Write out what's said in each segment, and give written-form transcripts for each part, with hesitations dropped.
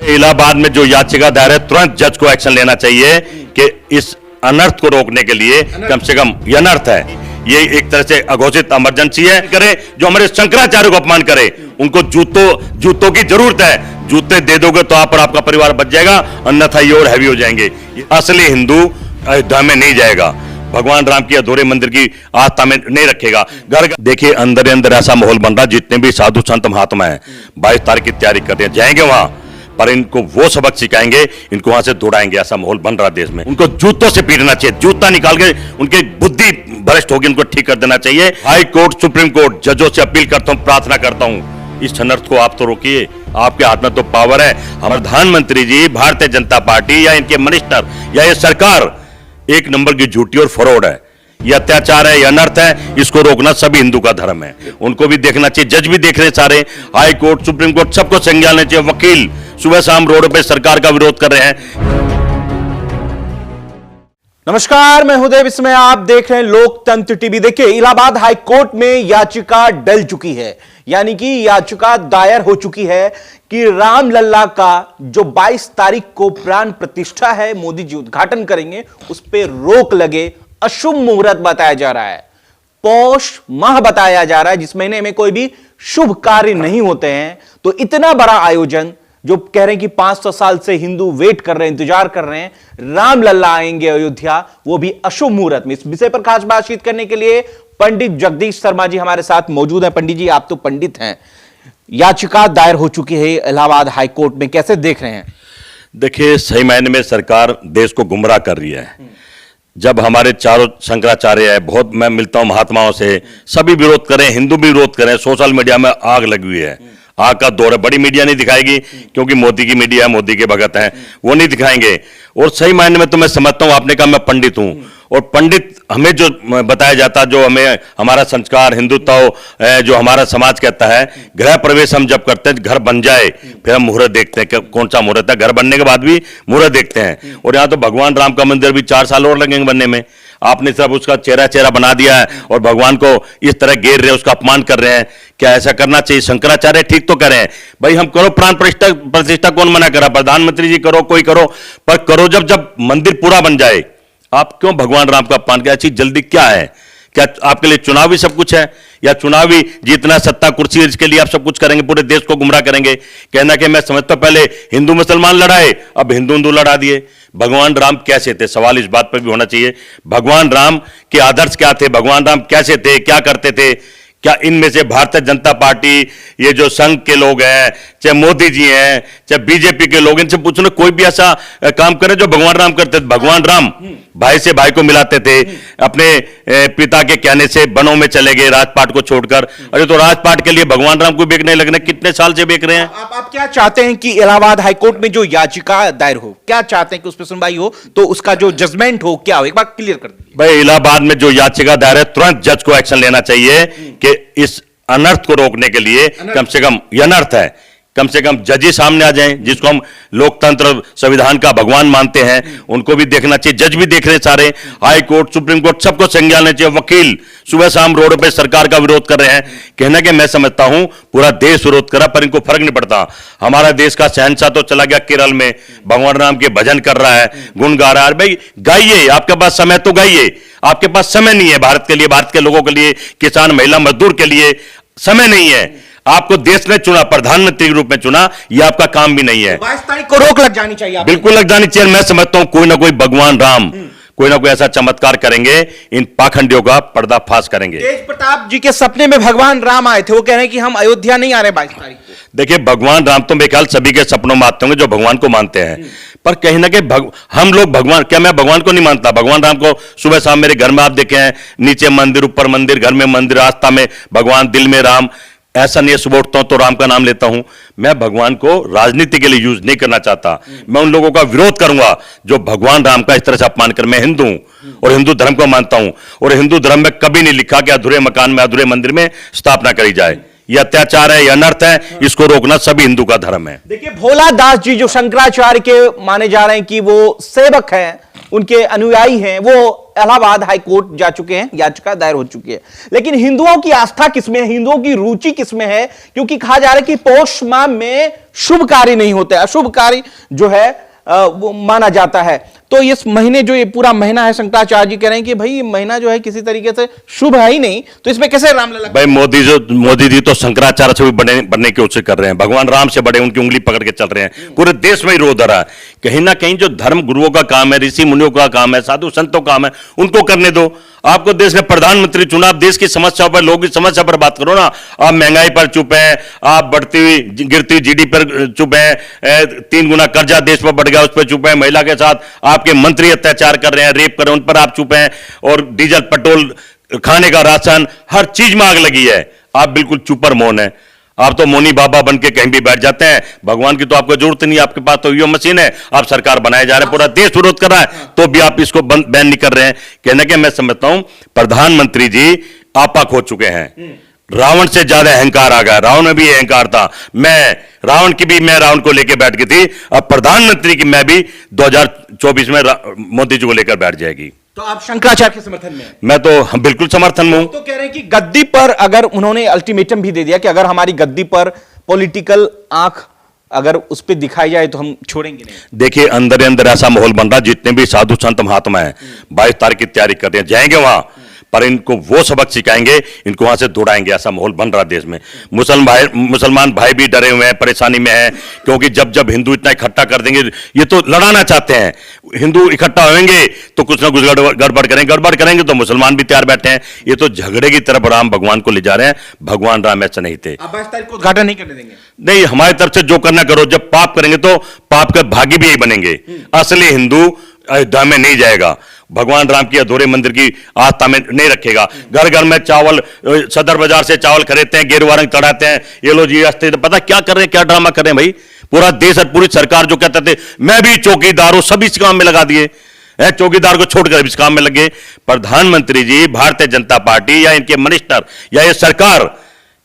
इलाहाबाद में जो याचिका दायर है तुरंत जज को एक्शन लेना चाहिए कि इस अनर्थ को रोकने के लिए कम से कम यह अनर्थ है, ये एक तरह से अघोषित इमरजेंसी है। करे जो हमारे शंकराचार्य को अपमान करे उनको जूतों की जरूरत है। जूते दे दोगे तो आप और आपका परिवार बच जाएगा, अन्यथा ये और हैवी हो जाएंगे। असली हिंदू अयोध्या में नहीं जाएगा, भगवान राम की अधूरे मंदिर की आस्था में नहीं रखेगा। घर देखिए अंदर अंदर ऐसा माहौल बन रहा, जितने भी साधु संत महात्मा हैं 22 तारीख की तैयारी कर रहे हैं, जाएंगे वहां पर इनको वो सबक सिखाएंगे, इनको वहां से दौड़ाएंगे। ऐसा माहौल बन रहा देश में। उनको जूतों से पीटना चाहिए, जूता निकाल के उनकी बुद्धि भ्रष्ट होगी, उनको ठीक कर देना चाहिए। हाई कोर्ट सुप्रीम कोर्ट जजों से अपील करता हूं, प्रार्थना करता हूं, इस अनर्थ को आप तो रोकिए। आपके हाथ में तो पावर है। हमारे प्रधानमंत्री जी, भारतीय जनता पार्टी या इनके मिनिस्टर या ये सरकार एक नंबर की झूठी और फ्रॉड है। यह अत्याचार है, यह अनर्थ है, इसको रोकना सभी हिंदू का धर्म है। उनको भी देखना चाहिए, जज भी देख रहे हैं सारे, हाई कोर्ट सुप्रीम कोर्ट सबको संज्ञान लेना चाहिए। वकील सुबह शाम रोड पे सरकार का विरोध कर रहे हैं। नमस्कार, मैं हृदय विस्मय, आप देख रहे हैं लोकतंत्र टीवी। देखिए, इलाहाबाद हाई कोर्ट में याचिका डल चुकी है, यानी कि याचिका दायर हो चुकी है कि रामलला का जो 22 तारीख को प्राण प्रतिष्ठा है, मोदी जी उद्घाटन करेंगे, उस पर रोक लगे। अशुभ मुहूर्त बताया जा रहा है, पौष माह बताया जा रहा है, जिस महीने में कोई भी शुभ कार्य नहीं होते हैं। तो इतना बड़ा आयोजन, जो कह रहे हैं कि 500 साल से हिंदू वेट कर रहे हैं, इंतजार कर रहे हैं, रामलला आएंगे अयोध्या, वो भी अशुभ मुहूर्त में। इस विषय पर खास बातचीत करने के लिए पंडित जगदीश शर्मा जी हमारे साथ मौजूद हैं। पंडित जी, आप तो पंडित हैं, याचिका दायर हो चुकी है इलाहाबाद हाई कोर्ट में, कैसे देख रहे हैं? देखिए, सही मायने में सरकार देश को गुमराह कर रही है। जब हमारे चारों शंकराचार्य है, बहुत मैं मिलता हूं महात्माओं से, सभी विरोध करें, हिंदू भी विरोध करें, सोशल मीडिया में आग लगी हुई है, आग का दौर है। बड़ी मीडिया नहीं दिखाएगी क्योंकि मोदी की मीडिया है, मोदी के भगत हैं, वो नहीं दिखाएंगे। और सही मायने में तो मैं समझता हूं, आपने कहा मैं पंडित हूं, और पंडित हमें जो बताया जाता, जो हमें हमारा संस्कार हिंदुत्व जो हमारा समाज कहता है, गृह प्रवेश हम जब करते हैं, घर बन जाए, फिर हम मुहूर्त देखते हैं कि कौन सा मुहूर्त है। घर बनने के बाद भी मुहूर्त देखते हैं। और यहाँ तो भगवान राम का मंदिर भी 4 साल और लगेंगे बनने में। आपने सिर्फ उसका चेहरा बना दिया है और भगवान को इस तरह घेर रहे हैं, उसका अपमान कर रहे हैं। क्या ऐसा करना चाहिए? शंकराचार्य ठीक तो करें भाई, हम करो प्राण प्रतिष्ठा, कौन मना करा? प्रधानमंत्री जी करो, कोई करो, पर करो जब मंदिर पूरा बन जाए। आप क्यों भगवान राम का अपमान किया? चीज जल्दी क्या है? क्या आपके लिए चुनाव ही सब कुछ है, या चुनावी जीतना, सत्ता कुर्सी, इसके लिए आप सब कुछ करेंगे, पूरे देश को गुमराह करेंगे? कहना कि मैं समझता पहले हिंदू मुसलमान लड़ाए, अब हिंदू लड़ा दिए। भगवान राम कैसे थे? सवाल इस बात पर भी होना चाहिए। भगवान राम के आदर्श क्या थे? भगवान राम कैसे थे, क्या करते थे? क्या इनमें से भारतीय जनता पार्टी, ये जो संघ के लोग हैं, चाहे मोदी जी हैं, चाहे बीजेपी के लोग, इनसे पूछना कोई भी ऐसा काम करे जो भगवान राम करते थे? भगवान राम भाई से भाई को मिलाते थे, अपने पिता के कहने से वनों में चले गए राजपाट को छोड़कर। अरे तो राजपाट के लिए भगवान राम को बेचने लगने कितने साल से बेच रहे हैं? आप क्या चाहते हैं कि इलाहाबाद हाईकोर्ट में जो याचिका दायर हो, क्या चाहते हैं कि उस पर सुनवाई हो, तो उसका जो जजमेंट हो क्या हो? एक बार क्लियर कर दीजिए भाई। इलाहाबाद में जो याचिका दायर है तुरंत जज को एक्शन लेना चाहिए कि इस अनर्थ को रोकने के लिए कम से कम, यह अनर्थ है, कम से कम जज ही सामने आ जाएं, जिसको हम लोकतंत्र संविधान का भगवान मानते हैं। उनको भी देखना चाहिए, जज भी देख रहे हैं सारे, हाई कोर्ट सुप्रीम कोर्ट सबको संज्ञान लेना चाहिए। वकील सुबह शाम रोड पे सरकार का विरोध कर रहे हैं। कहना कि मैं समझता हूं पूरा देश विरोध करा, पर इनको फर्क नहीं पड़ता। हमारा देश का शहंशाह तो चला गया केरल में, भगवान राम के भजन कर रहा है, गुण गा रहा है। भाई गाइए, आपके पास समय तो गाइए, आपके पास समय नहीं है भारत के लिए, भारत के लोगों के लिए, किसान महिला मजदूर के लिए समय नहीं है। आपको देश ने चुना, प्रधानमंत्री के रूप में चुना, यह आपका काम भी नहीं है। 22 तारीख को रोक लग जानी चाहिए, बिल्कुल लग जानी चाहिए। मैं समझता हूं कोई ना कोई भगवान राम कोई ना कोई ऐसा चमत्कार करेंगे, इन पाखंडियों का पर्दाफाश करेंगे। तेज प्रताप जी के सपने में भगवान राम आए थे, वो कह रहे हैं कि हम अयोध्या नहीं आ रहे 22 तारीख को। देखिए, भगवान राम तो मेरे ख्याल सभी के सपनों में आते होंगे जो भगवान को मानते हैं, पर कहीं ना कहीं हम लोग भगवान, क्या मैं भगवान को नहीं मानता? भगवान राम को सुबह शाम मेरे घर में आप देखे हैं, नीचे मंदिर, ऊपर मंदिर, घर में मंदिर, आस्था में भगवान, दिल में राम। ऐसा नहीं है सुबह उठता हूं तो राम का नाम लेता हूं। मैं भगवान को राजनीति के लिए यूज नहीं करना चाहता। मैं उन लोगों का विरोध करूंगा जो भगवान राम का इस तरह से अपमान कर। मैं हिंदू हूं और हिंदू धर्म को मानता हूं, और हिंदू धर्म में कभी नहीं लिखा कि अधूरे मकान में, अधूरे मंदिर में स्थापना करी जाए। यह अत्याचार है, यह अनर्थ है, इसको रोकना सभी हिंदू का धर्म है। देखिए, भोला दास जी जो शंकराचार्य के माने जा रहे हैं कि वो सेवक हैं, उनके अनुयायी हैं वो इलाहाबाद हाई कोर्ट जा चुके हैं, याचिका दायर हो चुकी है। लेकिन हिंदुओं की आस्था किसमें है, हिंदुओं की रुचि किसमें है? क्योंकि कहा जा रहा है कि पौष माह में शुभ कार्य नहीं होते, अशुभ कार्य जो है वो माना जाता है। तो इस महीने जो ये पूरा महीना है, शंकराचार्य जी कह रहे हैं कि भाई ये महीना जो है किसी तरीके से शुभ है ही नहीं, तो इसमें कैसे रामलला? भाई मोदी जी तो शंकराचार्य से भी बनने की कोशिश कर रहे हैं, भगवान राम से बड़े उनकी उंगली पकड़ के चल रहे हैं। पूरे देश में ही रोध रहा है। कहीं ना कहीं जो धर्म गुरुओं का काम है, ऋषि मुनियों का काम है, साधु संतों का काम है, उनको करने दो। आपको देश का प्रधानमंत्री चुना, आप देश की समस्याओं पर, लोगों की समस्या पर बात करो ना। आप महंगाई पर चुप हैं, आप बढ़ती हुई गिरती जीडीपी पर चुप हैं, 3 गुना कर्जा देश पर बढ़ गया उस पर चुप हैं, महिला के साथ आपके मंत्री अत्याचार कर रहे हैं, रेप कर रहे हैं, उन पर आप चुप हैं, और डीजल पेट्रोल, खाने का राशन, हर चीज में आग लगी है, आप बिल्कुल चुप और मौन है। आप तो मौनी बाबा बन के कहीं भी बैठ जाते हैं। भगवान की तो आपको जरूरत नहीं, आपके पास तो ईवीएम मशीन है, आप सरकार बनाए जा रहे हैं, पूरा देश विरोध कर रहा है, तो भी आप इसको बैन नहीं कर रहे हैं। कहने के मैं समझता हूं प्रधानमंत्री जी आपा खो चुके हैं। रावण से ज्यादा अहंकार आ गया। रावण में भी अहंकार था, मैं रावण को लेकर बैठ गई थी, अब प्रधानमंत्री की मैं भी 2024 में मोदी जी को लेकर बैठ जाएगी। तो आप शंकराचार्य के समर्थन में? मैं तो बिल्कुल समर्थन में हूं। तो कह रहे हैं कि गद्दी पर अगर उन्होंने अल्टीमेटम भी दे दिया कि अगर हमारी गद्दी पर पॉलिटिकल आंख अगर उस पर दिखाई जाए तो हम छोड़ेंगे नहीं। देखिए अंदर ही अंदर ऐसा माहौल बन रहा, जितने भी साधु संत महात्मा हैं 22 तारीख की तैयारी कर रहे हैं, जाएंगे वहां, पर इनको वो सबक सिखाएंगे, इनको वहां से दौड़ाएंगे। ऐसा माहौल बन रहा देश में। मुसलमान भाई भी डरे हुए हैं, परेशानी में हैं, क्योंकि जब जब हिंदू इतना इकट्ठा कर देंगे, ये तो लड़ाना चाहते हैं। हिंदू इकट्ठा होंगे तो कुछ ना कुछ गड़बड़ करेंगे तो मुसलमान भी तैयार बैठे हैं। ये तो झगड़े की तरफ राम भगवान को ले जा रहे हैं। भगवान राम ऐसा नहीं थे। 22 तारीख को उद्घाटन नहीं करने देंगे? नहीं, हमारी तरफ से जो करना करो। जब पाप करेंगे तो पाप के भागी भी यही बनेंगे। असली हिंदू अयोध्या में नहीं जाएगा, भगवान राम की अधूरे मंदिर की आस्था में नहीं रखेगा। घर घर में चावल, सदर बाजार से चावल खरीदते हैं, गेरुआ रंग चढ़ाते हैं, ये लो जी रास्ते, पता क्या कर रहे हैं, क्या ड्रामा कर रहे हैं भाई। पूरा देश और पूरी सरकार जो कहते थे मैं भी चौकीदार हूं, सभी इस काम में लगा दिए। चौकीदार को छोड़कर इस काम में लगे। प्रधानमंत्री जी, भारतीय जनता पार्टी या इनके मिनिस्टर या ये सरकार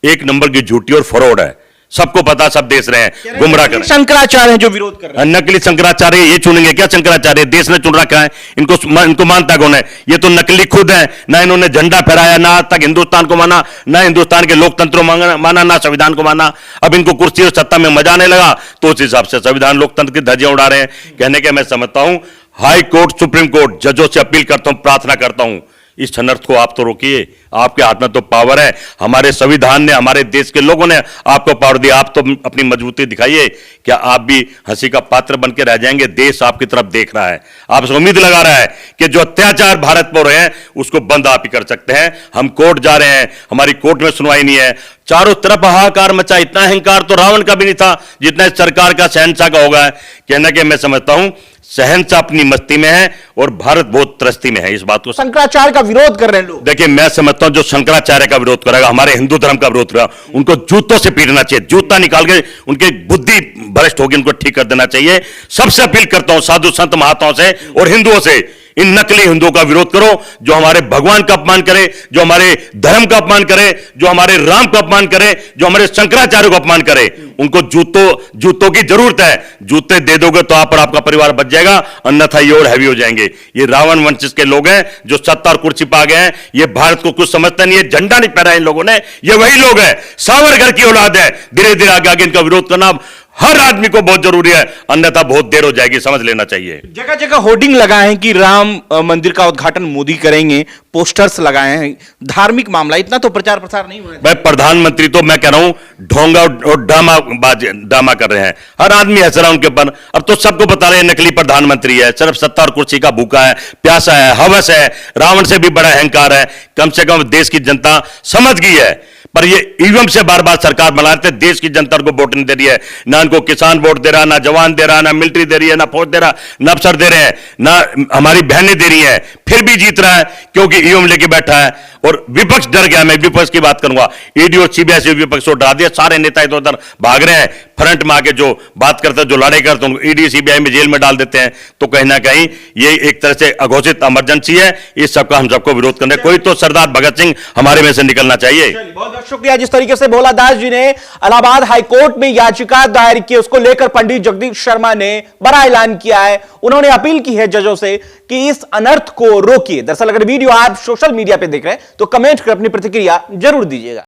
एक नंबर की झूठी और फ्रॉड है। सबको पता, सब देश रहे हैं, गुमराह कर रहे हैं। शंकराचार्य जो विरोध कर रहे हैं, नकली शंकराचार्य ये चुनेंगे क्या? शंकराचार्य देश ने चुन रखा है, इनको मानता कौन है? ये तो नकली खुद है। ना इन्होंने झंडा फहराया, ना आज तक हिंदुस्तान को माना, ना हिंदुस्तान के लोकतंत्र को माना, ना संविधान को माना। अब इनको कुर्सी और सत्ता में मजा आने लगा तो उस हिसाब से संविधान लोकतंत्र की धज्जियां उड़ा रहे हैं। कहने के मैं समझता हूं हाई कोर्ट, सुप्रीम कोर्ट जजों से अपील करता हूं, प्रार्थना करता हूं, इस अनर्थ को आप तो रोकिए। आपके हाथ में तो पावर है, हमारे संविधान ने, हमारे देश के लोगों ने आपको पावर दिया। आप तो अपनी मजबूती दिखाइए। क्या आप भी हंसी का पात्र बन के रह जाएंगे? देश आपकी तरफ देख रहा है, आपसे उम्मीद लगा रहा है कि जो अत्याचार भारत पर हो रहे हैं उसको बंद आप ही कर सकते हैं। हम कोर्ट जा रहे हैं, हमारी कोर्ट में सुनवाई नहीं है, चारों तरफ हाहाकार मचा। इतना अहंकार तो रावण का भी नहीं था जितना इस सरकार का, शहंशाह का होगा। कहना कि मैं समझता हूं शहंशाह अपनी मस्ती में है और भारत बहुत त्रस्ती में है। इस बात को शंकराचार्य का विरोध कर रहे हैं लोग। देखिए मैं समझता हूं जो शंकराचार्य का विरोध करेगा, हमारे हिंदू धर्म का विरोध करेगा, उनको जूतों से पीटना चाहिए। जूता निकाल के उनकी बुद्धि भ्रष्ट होगी, उनको ठीक कर देना चाहिए। सबसे अपील करता हूं साधु संत महात्माओं से और हिंदुओं से, इन नकली हिंदुओं का विरोध करो जो हमारे भगवान का अपमान करे, जो हमारे धर्म का अपमान करे, जो हमारे राम का अपमान करे, जो हमारे शंकराचार्य को अपमान करे। उनको जूतों की जरूरत है। जूते दे दोगे तो आप और आपका परिवार बच जाएगा, अन्यथा ये और हैवी हो जाएंगे। ये रावण वंश के लोग हैं जो सत्ता और कुर्सी पा गए हैं। ये भारत को कुछ समझते नहीं है, झंडा नहीं पहना इन लोगों ने। ये वही लोग हैं, सावरकर की औलाद है। धीरे धीरे आगे आगे इनका विरोध करना हर आदमी को बहुत जरूरी है, अन्यथा बहुत देर हो जाएगी, समझ लेना चाहिए। जगह जगह होर्डिंग लगाए हैं कि राम मंदिर का उद्घाटन मोदी करेंगे, पोस्टर्स लगाए हैं। धार्मिक मामला, इतना तो प्रचार प्रसार नहीं हुआ। भाई प्रधानमंत्री तो मैं कह रहा हूं ढोंगा और ड्रामा कर रहे हैं। हर आदमी हंस रहा है उनके ऊपर। अब तो सबको बता रहे हैं नकली प्रधानमंत्री है, सिर्फ सत्ता और कुर्सी का भूखा है, प्यासा है, हवस है, रावण से भी बड़ा अहंकार है। कम से कम देश की जनता समझ गई है। पर ये ईवीएम से बार बार सरकार बना रहे थे, देश की जनता को वोट नहीं दे रही है। ना इनको किसान वोट दे रहा, ना जवान दे रहा, ना मिलिट्री दे रही है, ना फौज दे रहा, ना अफसर दे रहे हैं, ना हमारी बहनें दे रही हैं। फिर भी जीत रहा है क्योंकि ईवीएम लेके बैठा है। और विपक्ष डर गया। मैं विपक्ष की बात करूंगा, ईडी और सीबीआई से विपक्ष को डरा दिया, सारे नेता इधर उधर भाग रहे हैं। फ्रंट में आके जो बात करते हैं, जो लड़ाई करते हैं, उनको ईडी सीबीआई में जेल में डाल देते हैं। तो कहीं ना कहीं ये एक तरह से अघोषित इमरजेंसी है। इस सबका हम सबको विरोध करने, कोई तो सरदार भगत सिंह हमारे में से निकलना चाहिए। बहुत बहुत शुक्रिया। जिस तरीके से भोला दास जी ने इलाहाबाद हाईकोर्ट में याचिका दायर की, उसको लेकर पंडित जगदीश शर्मा ने बड़ा ऐलान किया है। उन्होंने अपील की है जजों से कि इस अनर्थ को रोकिए। दरअसल अगर वीडियो आप सोशल मीडिया पे देख रहे हैं तो कमेंट कर अपनी प्रतिक्रिया जरूर दीजिएगा।